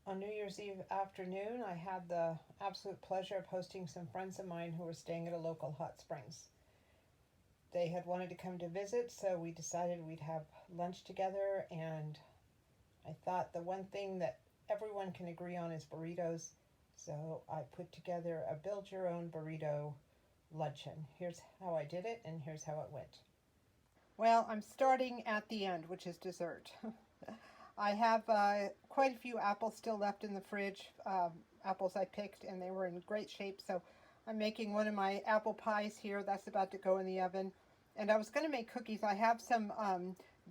On New Year's Eve afternoon, I had the absolute pleasure of hosting some friends of mine who were staying at a local hot springs. They had wanted to come to visit, so we decided we'd have lunch together, and I thought the one thing that everyone can agree on is burritos, so I put together a build your own burrito luncheon. Here's how I did it, and here's how it went. Well, I'm starting at the end, which is dessert. I have quite a few apples still left in the fridge, apples I picked, and they were in great shape, so I'm making one of my apple pies here. That's about to go in the oven. And I was going to make cookies. I have some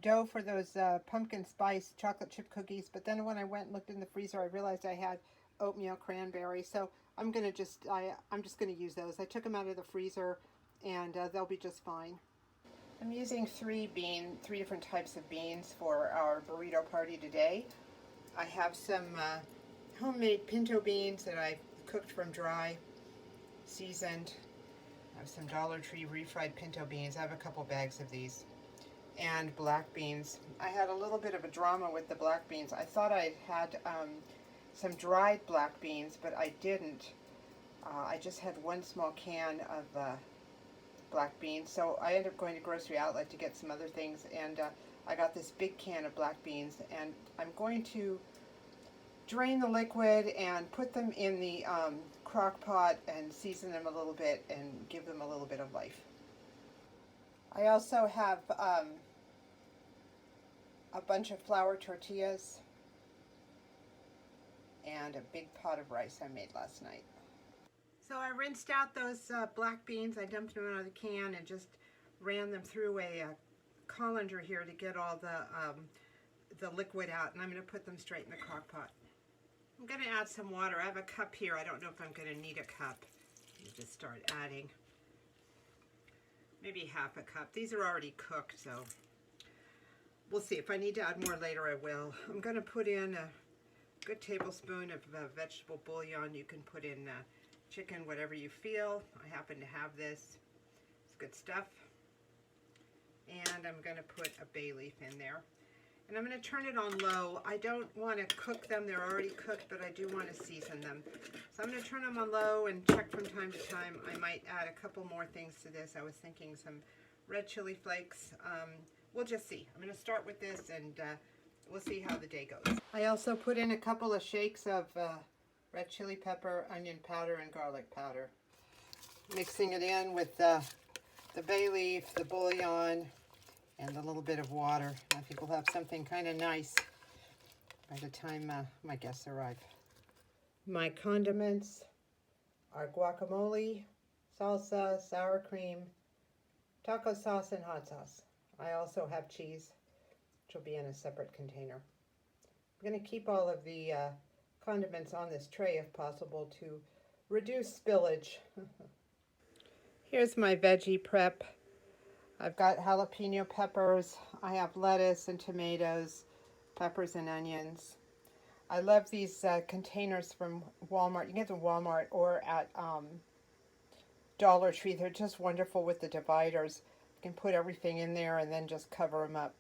dough for those pumpkin spice chocolate chip cookies, but then when I went and looked in the freezer, I realized I had oatmeal cranberry, so I'm just going to use those. I took them out of the freezer, and they'll be just fine. I'm using three different types of beans for our burrito party today. I have some homemade pinto beans that I cooked from dry, seasoned. I have some Dollar Tree refried pinto beans. I have a couple bags of these. And black beans. I had a little bit of a drama with the black beans. I thought I had some dried black beans, but I didn't. I just had one small can of black beans, so I ended up going to Grocery Outlet to get some other things, and I got this big can of black beans, and I'm going to drain the liquid and put them in the crock pot and season them a little bit and give them a little bit of life. I also have a bunch of flour tortillas and a big pot of rice I made last night. So I rinsed out those black beans. I dumped them out of the can and just ran them through a colander here to get all the liquid out, and I'm going to put them straight in the crock pot. I'm going to add some water. I have a cup here. I don't know if I'm going to need a cup. Let me just start adding. Maybe half a cup. These are already cooked, so we'll see. If I need to add more later, I will. I'm going to put in a good tablespoon of vegetable bouillon. You can put in chicken, whatever you feel. I happen to have this. It's good stuff. And I'm going to put a bay leaf in there. And I'm going to turn it on low. I don't want to cook them. They're already cooked, but I do want to season them. So I'm going to turn them on low and check from time to time. I might add a couple more things to this. I was thinking some red chili flakes. We'll just see. I'm going to start with this, and we'll see how the day goes. I also put in a couple of shakes of red chili pepper, onion powder, and garlic powder. Mixing it in with the bay leaf, the bouillon, and a little bit of water. I think we'll have something kind of nice by the time my guests arrive. My condiments are guacamole, salsa, sour cream, taco sauce, and hot sauce. I also have cheese, which will be in a separate container. I'm going to keep all of the condiments on this tray if possible to reduce spillage. Here's my veggie prep. I've got jalapeno peppers. I have lettuce and tomatoes, peppers and onions. I love these containers from Walmart. You can get them at Walmart or at Dollar Tree. They're just wonderful with the dividers. You can put everything in there and then just cover them up.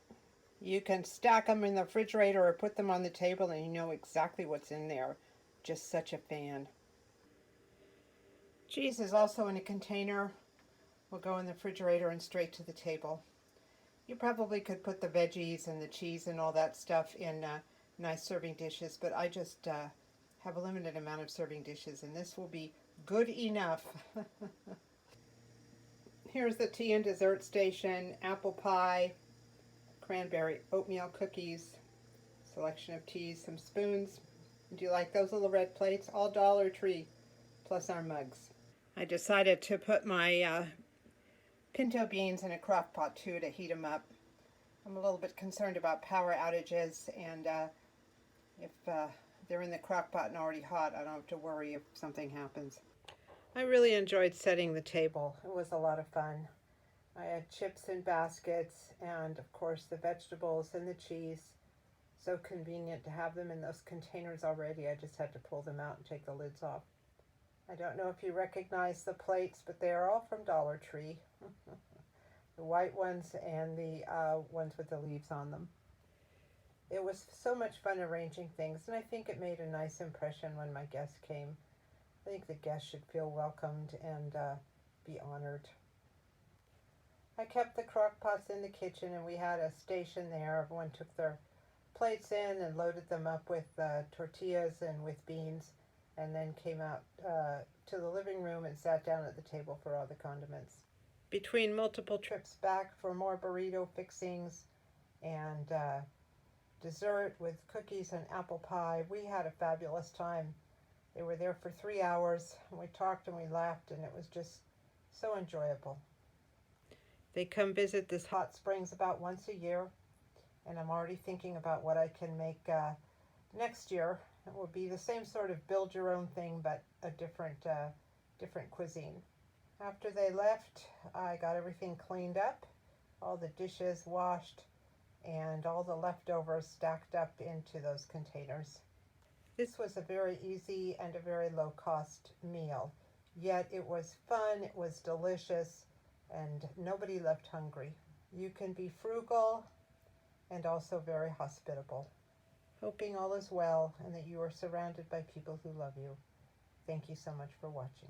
You can stack them in the refrigerator or put them on the table and you know exactly what's in there. Just such a fan. Cheese is also in a container. Will go in the refrigerator and straight to the table. You probably could put the veggies and the cheese and all that stuff in nice serving dishes, but I just have a limited amount of serving dishes, and this will be good enough. Here's the tea and dessert station, apple pie, cranberry oatmeal cookies, selection of teas, some spoons. Do you like those little red plates? All Dollar Tree, plus our mugs. I decided to put my pinto beans in a crock pot too to heat them up. I'm a little bit concerned about power outages, and if they're in the crock pot and already hot, I don't have to worry if something happens. I really enjoyed setting the table. It was a lot of fun. I had chips in baskets and of course the vegetables and the cheese. So convenient to have them in those containers already. I just had to pull them out and take the lids off. I don't know if you recognize the plates, but they are all from Dollar Tree. The white ones and the ones with the leaves on them. It was so much fun arranging things, and I think it made a nice impression when my guests came. I think the guests should feel welcomed and be honored. I kept the crock pots in the kitchen, and we had a station there. Everyone took their plates in and loaded them up with tortillas and with beans, and then came out to the living room and sat down at the table for all the condiments. Between multiple trips back for more burrito fixings and dessert with cookies and apple pie, we had a fabulous time. They were there for 3 hours, and we talked and we laughed, and it was just so enjoyable. They come visit this hot springs about once a year, and I'm already thinking about what I can make next year. It will be the same sort of build your own thing, but a different cuisine. After they left, I got everything cleaned up, all the dishes washed, and all the leftovers stacked up into those containers. This was a very easy and a very low-cost meal, yet it was fun, it was delicious, and nobody left hungry. You can be frugal and also very hospitable. Hoping all is well and that you are surrounded by people who love you. Thank you so much for watching.